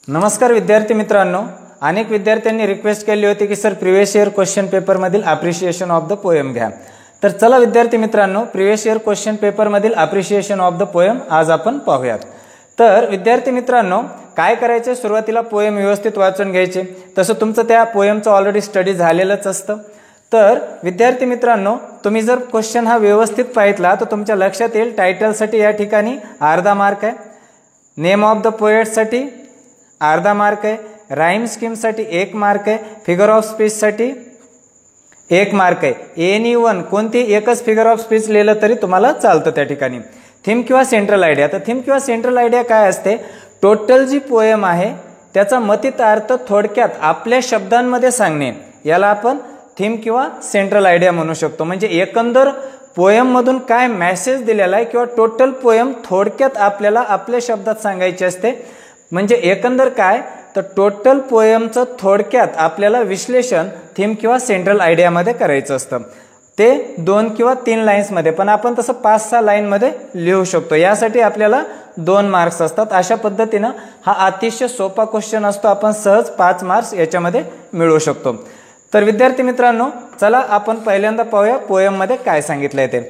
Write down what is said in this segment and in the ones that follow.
नमस्कार विद्यार्थी मित्रांनो, अनेक विद्यार्थ्यांनी रिक्वेस्ट केली होती की sir previous year question paper मधील अप्रिशिएशन ऑफ द पोएम घ्या। तर चला विद्यार्थी मित्रांनो, प्रिवियस इयर क्वेश्चन पेपर मधील अप्रिशिएशन ऑफ द पोएम आज आपण पाहूयात। तर विद्यार्थी मित्रांनो, काय करायचे, सुरुवातीला पोएम व्यवस्थित वाचून घ्यायचे। तसं तुमचं त्या पोएमचं ऑलरेडी स्टडी झालेलंच असतं। तर विद्यार्थी मित्रांनो, तुम्ही जर क्वेश्चन हा व्यवस्थित पाहितला तर तुमच्या लक्षात येईल टायटलसाठी या ठिकाणी अर्धा मार्क आहे, नेम ऑफ द पोएटसाठी अर्धा मार्क आहे, राईम स्कीमसाठी 1 मार्क आहे, फिगर ऑफ स्पीचसाठी 1 मार्क आहे। एनी1 कोणती एकच फिगर ऑफ स्पीच लिहिलं तरी तुम्हाला चालतं त्या ठिकाणी। थीम किंवा सेंट्रल आयडिया, तर थीम किंवा सेंट्रल आयडिया काय असते, टोटल जी पोएम आहे त्याचा मथित अर्थ थोडक्यात आपल्या शब्दांमध्ये सांगणे, याला आपण थीम किंवा सेंट्रल आयडिया म्हणू शकतो। म्हणजे एकंदर पोएम मधून काय मेसेज दिलेला आहे किंवा टोटल पोएम थोडक्यात आपल्याला आपल्या शब्दात सांगायची असते। म्हणजे एकंदर काय, तर टोटल पोएमचं थोडक्यात आपल्याला विश्लेषण थीम किंवा सेंट्रल आयडियामध्ये करायचं असतं। ते 2 किंवा 3 लाईन्समध्ये, पण आपण तसं 5-6 लाईनमध्ये लिहू शकतो। यासाठी आपल्याला 2 मार्क्स असतात। अशा पद्धतीनं हा अतिशय सोपा क्वेश्चन असतो, आपण सहज 5 मार्क्स याच्यामध्ये मिळवू शकतो। तर विद्यार्थी मित्रांनो, चला आपण पहिल्यांदा पाहूया पोएममध्ये काय सांगितलंय ते।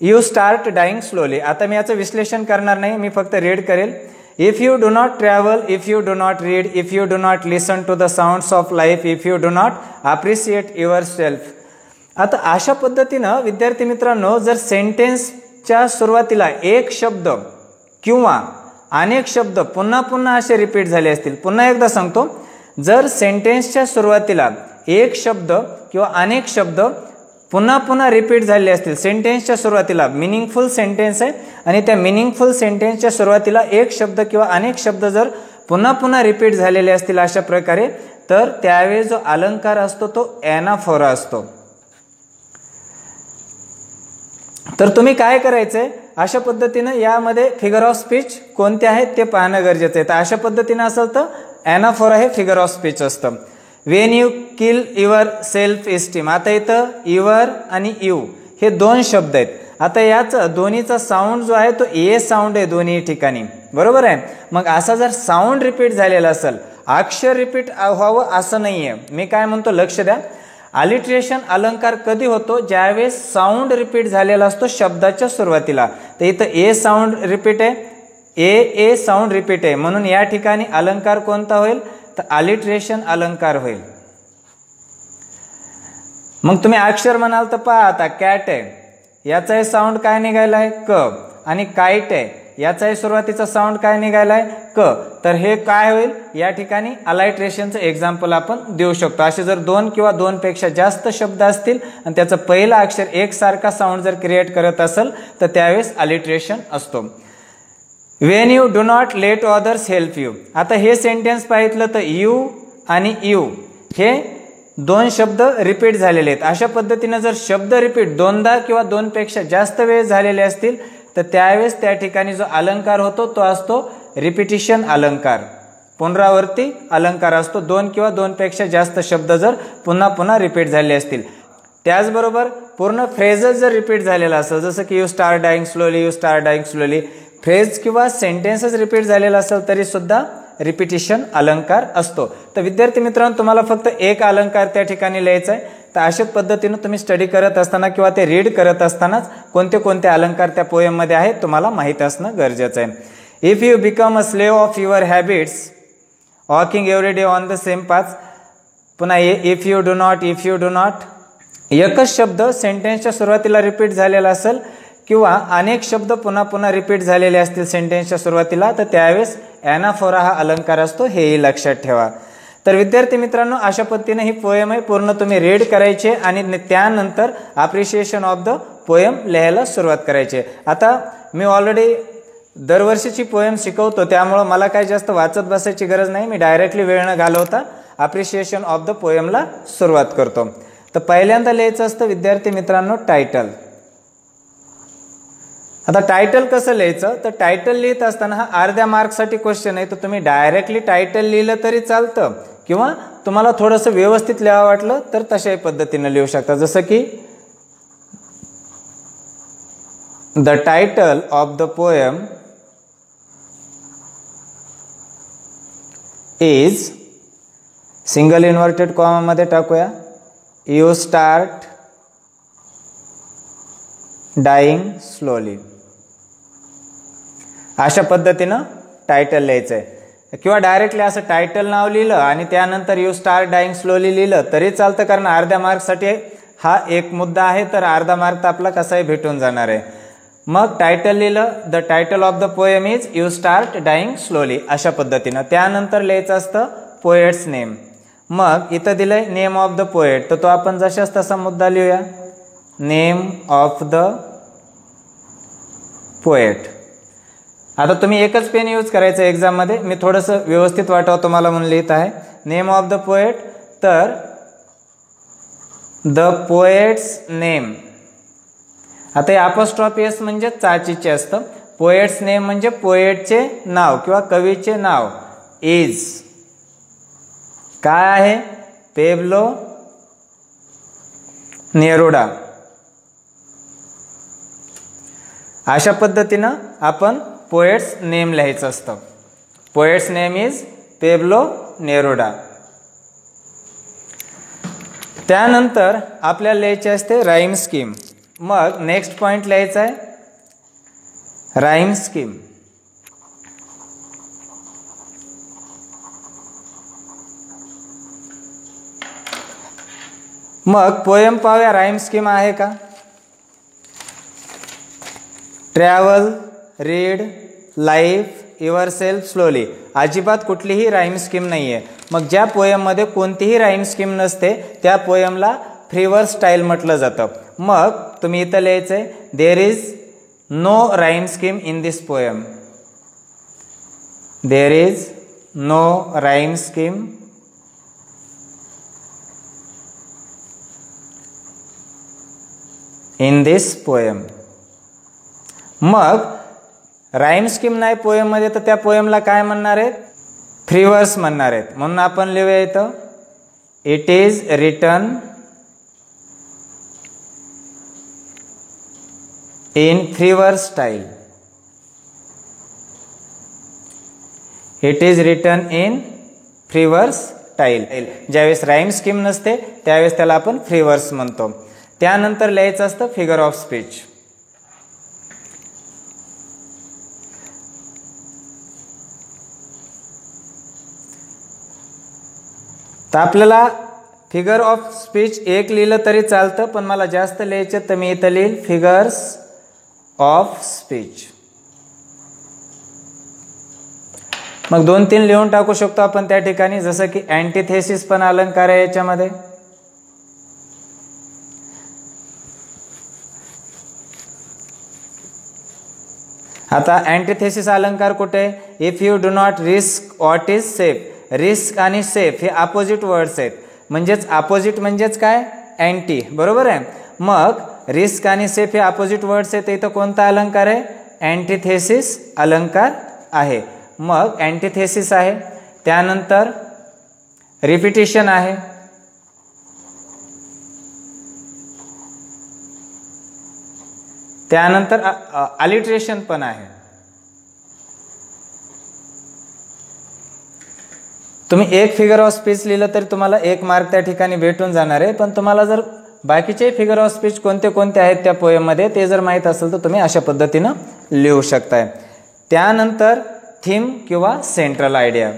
You start dying slowly. आता मी याचं विश्लेषण करणार नाही, मी फक्त रीड करेल। If you do not travel, if you do not read, if you do not listen to the sounds of life, if you do not appreciate yourself. आता अशा पद्धतीनं विद्यार्थी मित्रांनो, जर सेंटेन्सच्या सुरुवातीला एक शब्द किंवा अनेक शब्द पुन्हा पुन्हा असे रिपीट झाले असतील, पुन्हा एकदा सांगतो, जर सेंटेन्सच्या सुरुवातीला एक शब्द किंवा अनेक शब्द पुन्हा पुन्हा रिपीट झाले असतील, सेंटेन्सच्या सुरुवातीला मिनिंगफुल सेंटेन्स आहे आणि त्या मिनिंगफुल सेंटेन्सच्या सुरुवातीला एक शब्द किंवा अनेक शब्द जर पुन्हा पुन्हा रिपीट झालेले असतील अशा प्रकारे, तर त्यावेळी जो अलंकार असतो तो एनाफोरा असतो। तर तुम्ही काय करायचंय, अशा पद्धतीनं यामध्ये फिगर ऑफ स्पीच कोणते आहेत ते पाहणं गरजेचं आहे। तर अशा पद्धतीनं असेल तर एनाफोरा हे फिगर ऑफ स्पीच असतं। Wien you kill your self esteem, आता इथं युअर आणि यू हे 2 शब्द आहेत। आता याचा दोन्हीचा साऊंड जो आहे तो ए साऊंड आहे दोन्ही ठिकाणी, बरोबर आहे। मग असा जर साऊंड रिपीट झालेला असेल, अक्षर रिपीट व्हावं असं नाहीये, मी काय म्हणतो लक्ष द्या। अलिट्रेशन अलंकार कधी होतो, ज्यावेळेस साऊंड रिपीट झालेला असतो शब्दाच्या सुरुवातीला। तर इथं ए साऊंड रिपीट आहे, ए साऊंड रिपीट आहे, म्हणून या ठिकाणी अलंकार कोणता होईल, तर अलिट्रेशन अलंकार होईल। मग तुम्ही अक्षर म्हणाल तर पहा, आता कॅट आहे, याचाही साऊंड काय निघायला आहे, क, आणि काईट आहे, याचाही सुरुवातीचा साऊंड काय निघायला आहे, क। तर हे काय होईल, या ठिकाणी अलाइट्रेशनचं एक्झाम्पल आपण देऊ शकतो। असे जर 2 किंवा 2 पेक्षा जास्त शब्द असतील आणि त्याचं पहिलं अक्षर एकसारखा साऊंड जर क्रिएट करत असेल तर त्यावेळेस अलिट्रेशन असतो। Wien you do not let others help you, आता हे सेंटेन्स पाहितलं तर यू आणि यू हे 2 शब्द रिपीट झालेले आहेत। अशा पद्धतीने जर शब्द रिपीट 2दा किंवा 2 पेक्षा जास्त वेळ झालेले असतील तर त्यावेळेस त्या ठिकाणी जो अलंकार होतो तो असतो रिपिटिशन अलंकार, पुनरावर्ती अलंकार असतो। 2 किंवा 2 पेक्षा जास्त शब्द जर पुन्हा पुन्हा रिपीट झाले असतील। त्याचबरोबर पूर्ण फ्रेजेस जर रिपीट झालेला असेल, जसं की you start dying slowly, you start dying slowly, phrase किंवा सेंटेन्सेस रिपीट झालेला असेल तरी सुद्धा रिपिटिशन अलंकार असतो। तर विद्यार्थी मित्रांनो, तुम्हाला फक्त एक अलंकार त्या ठिकाणी लिहायचा आहे। तर अशाच पद्धतीने तुम्ही स्टडी करत असताना किंवा ते रीड करत असतानाच कोणते कोणते अलंकार त्या पोएम मध्ये आहेत तुम्हाला माहित असणं गरजेचं आहे। If you become a slave of your habits walking every day on the same path, पुन्हा इफ यू डू नॉट, एकच शब्द सेंटेन्सच्या सुरुवातीला रिपीट झालेला असेल किंवा अनेक शब्द पुन्हा पुन्हा रिपीट झालेले असतील सेंटेन्सच्या सुरुवातीला, तर त्यावेळेस एनाफोरा हा अलंकार असतो, हेही लक्षात ठेवा। तर विद्यार्थी मित्रांनो, अशा पद्धतीने ही पोएम आहे, पूर्ण तुम्ही रीड करायचे आणि त्यानंतर अप्रिशिएशन ऑफ द पोएम लिहायला सुरुवात करायची। आता मी ऑलरेडी दरवर्षीची पोएम शिकवतो, त्यामुळं मला काही जास्त वाचत बसायची गरज नाही, मी डायरेक्टली वेळ न घालवता अप्रिशिएशन ऑफ द पोएमला सुरुवात करतो। तर पहिल्यांदा लिहायचं असतं विद्यार्थी मित्रांनो टायटल। आता टायटल कसं लिहायचं, तर टायटल लिहित असताना हा अर्ध्या मार्कसाठी क्वेश्चन आहे, तर तुम्ही डायरेक्टली टायटल लिहिलं तरी चालतं किंवा तुम्हाला थोडंसं व्यवस्थित लिहावं वाटलं तर तशाही पद्धतीने लिहू शकता। जसं की the title of the poem is single inverted comma मध्ये टाकूया यू स्टार्ट डाईंग स्लोली. अशा पद्धतीनं टायटल लिहायचं आहे किंवा डायरेक्टली असं टायटल नाव लिहिलं आणि त्यानंतर यू स्टार्ट डाईंग स्लोली लिहिलं तरी चालतं, कारण अर्ध्या मार्कसाठी हा एक मुद्दा आहे, तर अर्धा मार्क आपला कसाही भेटून जाणार आहे. मग टायटल लिहिलं, the title of the poem is you start dying slowly अशा पद्धतीनं. त्यानंतर लिहायचं असतं पोएट्स नेम. मग इथं दिलंय नेम ऑफ द पोएट, तर तो आपण जशाच तसा मुद्दा लिहूया, नेम ऑफ द पोएट. आता तुम्ही एकच पेन यूज करायचं एक्झाममध्ये, मी थोडंसं व्यवस्थित वाटावं तुम्हाला म्हणून लिहित आहे. नेम ऑफ द पोएट, तर द पोएट्स नेम. आता हे अपॉस्ट्रॉफी एस म्हणजे चाचीचे असतं. पोएट्स नेम म्हणजे पोएटचे नाव किंवा कवीचे नाव. इज काय आहे, पेब्लो नेरुडा. अशा पद्धतीनं आपण पोएट्स नेम लिहायचं असतं. Poets name is Pablo Neruda. त्यानंतर आपल्याला लिहायचे असते राईम स्कीम. मग नेक्स्ट पॉइंट लिहायचा आहे राईम स्कीम. मग पोएम पाहूया राईम स्कीम आहे का. Travel, read, life, your self, slowly, अजिबात कुठलीही राईम स्कीम नाही आहे. मग ज्या पोएममध्ये कोणतीही राईम स्कीम नसते त्या पोएमला फ्री वर्स स्टाईल म्हटलं जातं. मग तुम्ही इथं लिहायचंय there is no rhyme scheme in this poem. There is no rhyme scheme in this poem. मग राईम स्कीम नाही पोएम मध्ये, तर त्या पोएमला काय म्हणणार आहेत, फ्री वर्स म्हणणार आहेत. म्हणून आपण लिहूया इथं it is written in free verse style. It is written in free verse style. ज्यावेळेस राईम स्कीम नसते त्यावेळेस त्याला आपण फ्री वर्स म्हणतो. त्यानंतर लिहायचं असतं फिगर ऑफ स्पीच. तर आपल्याला फिगर ऑफ स्पीच एक लिहिलं तरी चालतं, पण मला जास्त लिहायचं तर मी इथं लिहिल फिगर्स ऑफ स्पीच. मग 2-3 लिहून टाकू शकतो आपण त्या ठिकाणी, जसं की अँटिथेसिस पण अलंकार आहे याच्यामध्ये. आता अँटिथेसिस अलंकार कुठे, if you do not risk what is safe. Risk आणि सेफ हे अपोजिट वर्ड्स आहेत, म्हणजेच अपोजिट म्हणजेच काय, अँटी, बरोबर आहे. मग रिस्क आणि सेफ हे अपोजिट वर्ड्स आहेत, इथं कोणता अलंकार आहे, अँटिथेसिस अलंकार आहे. मग अँटिथेसिस आहे, त्यानंतर रिपिटिशन आहे, त्यानंतर अलिट्रेशन पण आहे. तुम्ही एक फिगर ऑफ स्पीच लिहिलं तरी तुम्हाला 1 मार्क त्या ठिकाणी भेटून जाणार आहे. पण तुम्हाला जर बाकीचे फिगर ऑफ स्पीच कोणते कोणते आहेत त्या पोएममध्ये ते जर माहीत असेल तर तुम्ही अशा पद्धतीनं लिहू शकताय. त्यानंतर थीम किंवा central idea.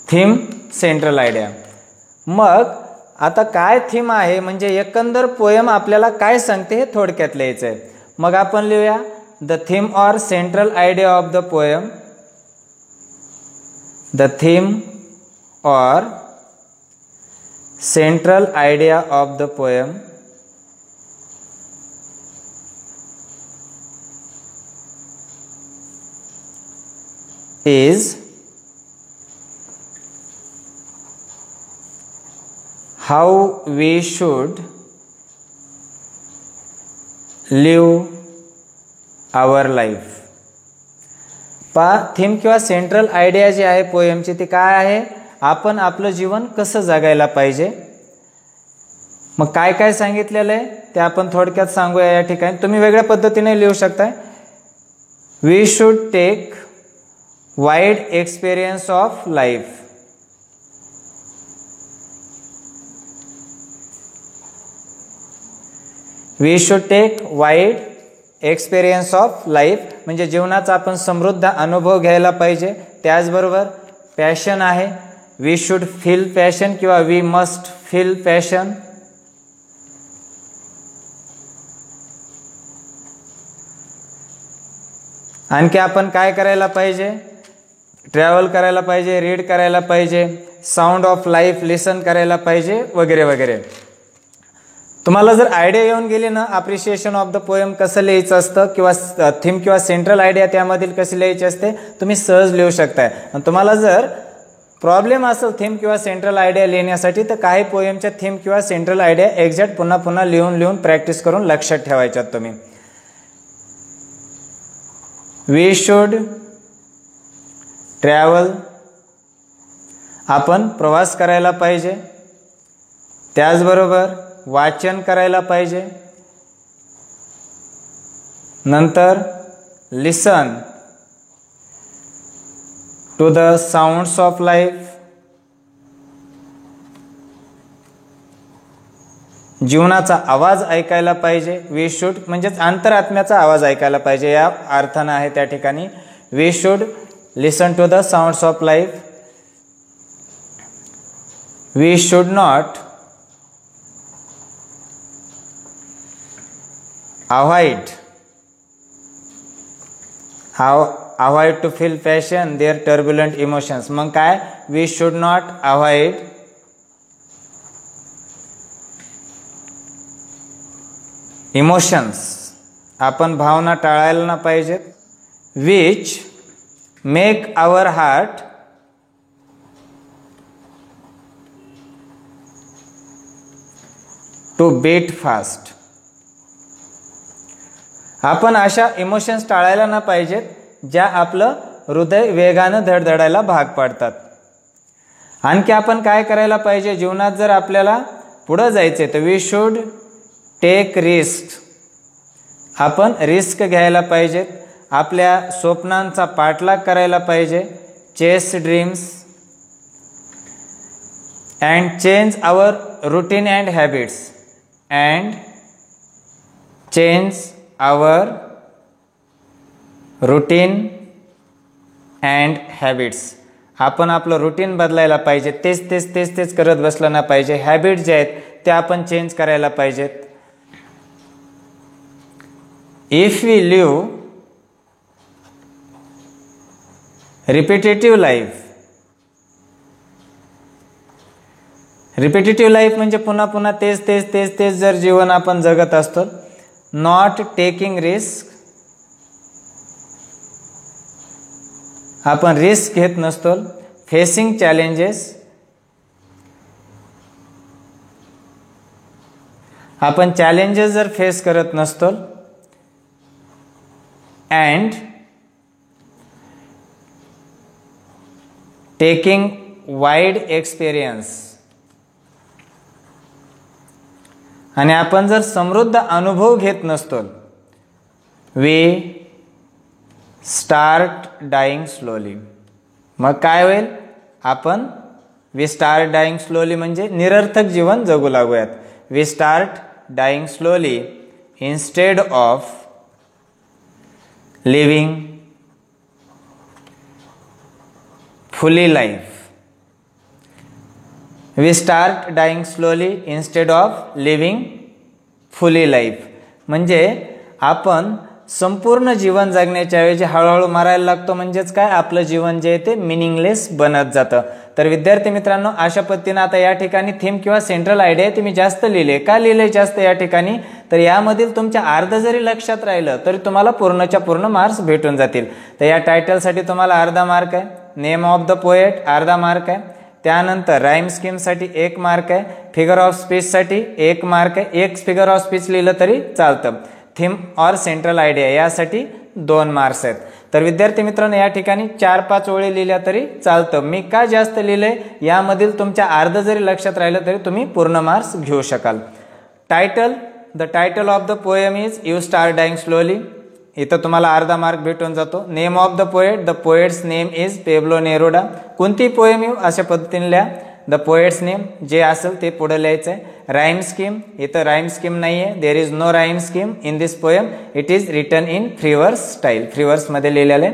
Theme, central idea. मग आता काय थीम आहे म्हणजे एकंदर पोएम आपल्याला काय सांगते हे थोडक्यात लिहायचं आहे. मग आपण लिहूया the theme or central idea of the poem. The theme or central idea of the poem is how we should live our life. पहा थीम किंवा सेंट्रल आयडिया जी आहे पोएमची ती काय आहे, आपण आपलं जीवन कसं जगायला पाहिजे. मग काय काय सांगितलेलं आहे ते आपण थोडक्यात सांगूया या ठिकाणी. तुम्ही वेगळ्या पद्धतीने लिहू शकताय. We should take wide experience of life. We should take wide experience of life म्हणजे जीवनाचा आपण समृद्ध अनुभव घ्यायला पाहिजे. त्याचबरोबर पॅशन आहे. वी शुड फील पॅशन किंवा वी मस्ट फील पॅशन. आणखी आपण काय करायला पाहिजे, ट्रॅव्हल करायला पाहिजे, रीड करायला पाहिजे, साऊंड ऑफ लाईफ लिसन करायला पाहिजे वगैरे वगैरे. तुम्हाला जर आयडिया येऊन गेली ना अप्रिशिएशन ऑफ द पोएम कसं लिहायचं असतं किंवा थीम किंवा सेंट्रल आयडिया त्यामधील कशी लिहायची असते तुम्ही सहज लिहू शकताय. आणि तुम्हाला जर प्रॉब्लेम असेल थीम किंवा सेंट्रल आयडिया लिहिण्यासाठी तर काही पोएमच्या थीम किंवा सेंट्रल आयडिया एक्झॅक्ट पुन्हा पुन्हा लिहून प्रॅक्टिस करून लक्षात ठेवायच्यात तुम्ही. वी शुड ट्रॅव्हल आपण प्रवास करायला पाहिजे. त्याचबरोबर वाचन करायला पाहिजे. नंतर listen to the sounds of life. जीवनाचा आवाज ऐकायला पाहिजे. वी शुड म्हणजेच अंतरात्म्याचा आवाज ऐकायला पाहिजे या अर्थानं आहे त्या ठिकाणी. We should listen to the sounds of life. We should not avoid to feel passion their turbulent emotions. मग काय we should not avoid emotions. आपण भावना टाळायला ना पाहिजेत. which make our heart to beat fast. आपण अशा इमोशन्स टाळायला ना पाहिजेत ज्या आपलं हृदय वेगानं धडधडायला भाग पाडतात. आणखी आपण काय करायला पाहिजे जीवनात जर आपल्याला पुढं जायचे तर वी शुड टेक रिस्क. आपण रिस्क घ्यायला पाहिजेत. आपल्या स्वप्नांचा पाठलाग करायला पाहिजे. Chase dreams and change our routine and habits. And change our routine and habits. आपण आपलं रुटीन बदलायला पाहिजे. तेच करत बसलं ना पाहिजे. हॅबिट जे आहेत ते आपण चेंज करायला पाहिजेत. If we live repetitive life. Repetitive life म्हणजे पुन्हा पुन्हा तेच जर जीवन आपण जगत असतो. Not taking risk. आपण रिस्क घेत नसतो. Facing challenges. आपण चॅलेंजेस जर फेस करत नसतो. And taking wide experience. आणि आपण जर समृद्ध अनुभव घेत नसतो. We start dying slowly. मग काय होईल आपण वी स्टार्ट डाईंग स्लोली म्हणजे निरर्थक जीवन जगू लागूयात. We start dying slowly instead of living fully life. We start dying slowly instead of living fully life म्हणजे आपण संपूर्ण जीवन जगण्याच्या ऐवजी हळूहळू मरायला लागतो. म्हणजेच काय आपलं जीवन जे आहे ते मिनिंगलेस बनत जातं. तर विद्यार्थी मित्रांनो अशा पद्धतीने आता या ठिकाणी थीम किंवा सेंट्रल आयडिया ते मी जास्त लिहिले. का लिहिले जास्त या ठिकाणी तर यामधील तुमच्या अर्ध जरी लक्षात राहिलं तरी तुम्हाला पूर्णच्या पूर्ण मार्क्स भेटून जातील. तर या टायटलसाठी तुम्हाला अर्धा मार्क आहे. नेम ऑफ द पोएट अर्धा मार्क आहे. त्यानंतर राईम स्कीमसाठी 1 मार्क आहे. फिगर ऑफ स्पीचसाठी 1 मार्क आहे. 1 फिगर ऑफ स्पीच लिहिलं तरी चालतं. थीम और सेंट्रल आयडिया यासाठी 2 मार्क्स आहेत. तर विद्यार्थी मित्रांनो या ठिकाणी 4-5 ओळी लिहिल्या तरी चालतं. मी का जास्त लिहिलंय यामधील तुमच्या अर्ध जरी लक्षात राहिलं तरी तुम्ही पूर्ण मार्क्स घेऊ शकाल. Title, the title of the poem is you start dying slowly. इथं तुम्हाला अर्धा मार्क भेटून जातो. Name of the poet, the poet's name is Pablo Neruda. कोणती पोएम येऊ अशा पद्धतीने लिहा. द पोएट्स नेम जे असेल ते पुढे लिहायचं आहे. राईम स्कीम, इथं राईम स्कीम नाही आहे. There is no rhyme scheme in this poem. It is written in free verse style. Free वर्समध्ये लिहिलेलं आहे.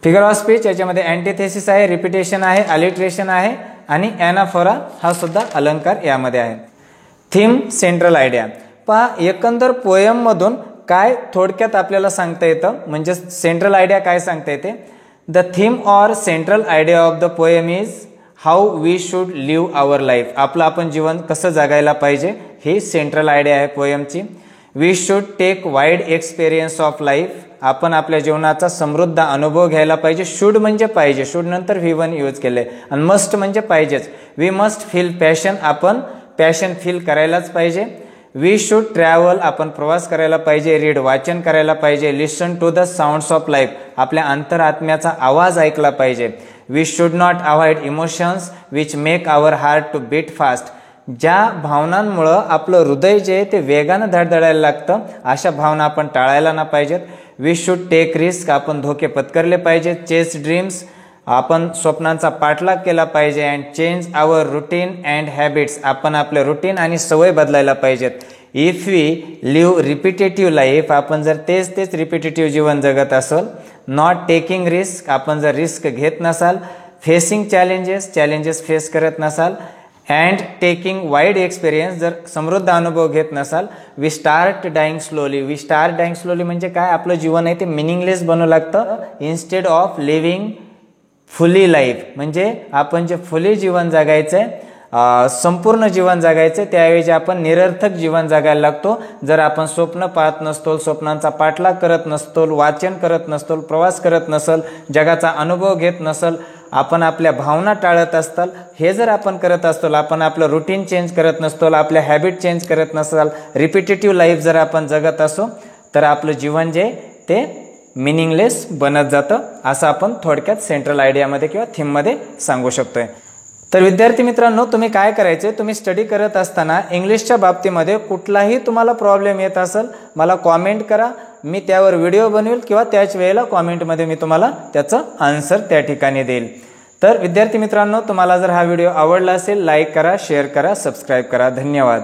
फिगर ऑफ स्पीच याच्यामध्ये अँटिथेसिस आहे, रिपिटेशन आहे, अलिट्रेशन आहे आणि ॲनाफोरा हा सुद्धा अलंकार यामध्ये आहे. Theme, central idea. पहा एकंदर पोएममधून काय थोडक्यात आपल्याला सांगता येतं, म्हणजे सेंट्रल आयडिया काय सांगता येते. The theme or central idea of the poem is how we should live our life. आपलं आपण जीवन कसं जगायला पाहिजे ही सेंट्रल आयडिया आहे पोएमची. We should take wide experience of life. आपण आपल्या जीवनाचा समृद्ध अनुभव घ्यायला पाहिजे. शुड म्हणजे पाहिजे, शुड नंतर V1 यूज केले आणि मस्ट म्हणजे पाहिजेच. वी मस्ट फील पॅशन, आपण पॅशन फील करायलाच पाहिजे. वी शुड ट्रॅव्हल, आपण प्रवास करायला पाहिजे. रीड, वाचन करायला पाहिजे. Listen to the sounds of life, आपल्या अंतरात्म्याचा आवाज ऐकला पाहिजे. We should not avoid emotions which make our heart to beat fast. ज्या भावनांमुळं आपलं हृदय जे आहे ते वेगानं धडधडायला लागतं अशा भावना आपण टाळायला ना पाहिजेत. वी शुड टेक रिस्क, आपण धोके पत्करले पाहिजेत. चेस ड्रीम्स, आपण स्वप्नांचा पाठलाग केला पाहिजे. And change our routine and habits, आपण आपले रुटीन आणि सवय बदलायला पाहिजेत. If we live repetitive life, आपण जर तेच रिपिटेटिव्ह जीवन जगत असाल. नॉट टेकिंग रिस्क, आपण जर रिस्क घेत नसाल. फेसिंग चॅलेंजेस फेस करत नसाल. अँड टेकिंग वाईड एक्सपिरियन्स, जर समृद्ध अनुभव घेत नसाल. We start dying slowly. We start dying slowly म्हणजे काय, आपलं जीवन आहे ते मिनिंगलेस बनू लागतं. Instead of living fully life, म्हणजे आपण जे फुली जीवन जगायचंय, संपूर्ण जीवन जगायचं, त्याऐवजी आपण निरर्थक जीवन जगायला लागतो. जर आपण स्वप्न पाहत नसतो, स्वप्नांचा पाठलाग करत नसतो, वाचन करत नसतो, प्रवास करत नसल, जगाचा अनुभव घेत नसल, आपण आपल्या भावना टाळत असताल, हे जर आपण करत असतो, आपण आपलं रुटीन चेंज करत नसतो, आपल्या हॅबिट चेंज करत नसाल, रिपिटेटिव्ह लाईफ जर आपण जगत असो, तर आपलं जीवन जे ते मिनिंगलेस बनत जातं, असं आपण थोडक्यात सेंट्रल आयडियामध्ये किंवा थीममध्ये सांगू शकतोय. तर विद्यार्थी मित्रांनो, तुम्ही काय करायचे, तुम्ही स्टडी करत असताना इंग्लिशच्या बाबतीमध्ये कुठलाही तुम्हाला प्रॉब्लेम येत असेल, मला कॉमेंट करा. मी त्यावर व्हिडिओ बनवेल किंवा त्याच वेळेला कॉमेंटमध्ये मी तुम्हाला त्याचं आन्सर त्या ठिकाणी देईल. तर विद्यार्थी मित्रांनो, तुम्हाला जर हा व्हिडिओ आवडला असेल, लाईक करा, शेअर करा, सबस्क्राईब करा. धन्यवाद.